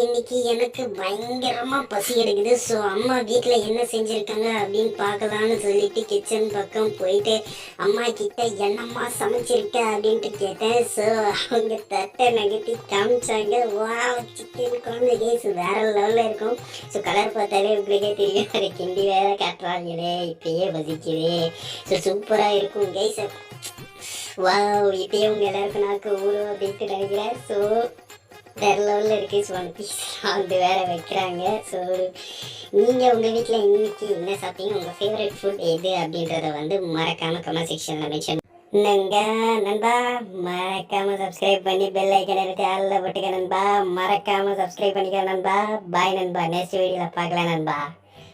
இன்னைக்கு எனக்கு பயங்கரமா பசி எடுக்குது. ஸோ அம்மா வீட்டில் என்ன செஞ்சுருக்காங்க அப்படின்னு பார்க்கலான்னு சொல்லிட்டு கிச்சன் பக்கம் போயிட்டு அம்மா கிட்ட என்னம்மா சமைச்சிருக்க அப்படின்ட்டு கேட்டேன். ஸோ அவங்க தட்டை நகர்த்தி காமிச்சாங்க. வா, சிக்கன் குழம்பு கேஸ் வேற லெவலில் இருக்கும். ஸோ கலர் பார்த்தாலே உங்களுக்கே தெரியும். அதை கிண்டி வேற காட்டுறாங்களே, இப்பயே பசிக்குது. ஸோ சூப்பராக இருக்கும் கேஸ். வா, இப்பயே உங்கள் எல்லாருக்கும் நாக்கு ஊறும் அப்படின்ட்டு நினைக்கிறேன். ஸோ வேறு லெவலில் இருக்குது. ஸோ ஒன் பீஸ் அது வேறு வைக்கிறாங்க. ஸோ நீங்கள் உங்கள் வீட்டில் இன்னைக்கு என்ன சாப்பிட்டீங்க, உங்கள் ஃபேவரட் ஃபுட் எது அப்படின்றத வந்து மறக்காமல் கமெண்ட் செக்ஷனில் மென்ஷன் பண்ணுங்க நண்பா. மறக்காமல் சப்ஸ்கிரைப் பண்ணி பெல் ஐக்கன் இருக்கு ஆளில் போட்டுக்க நண்பா. மறக்காமல் சப்ஸ்கிரைப் பண்ணிக்க நண்பா. பாய் நண்பா. நெக்ஸ்ட் வீடியோவில் பார்க்கலாம் நண்பா.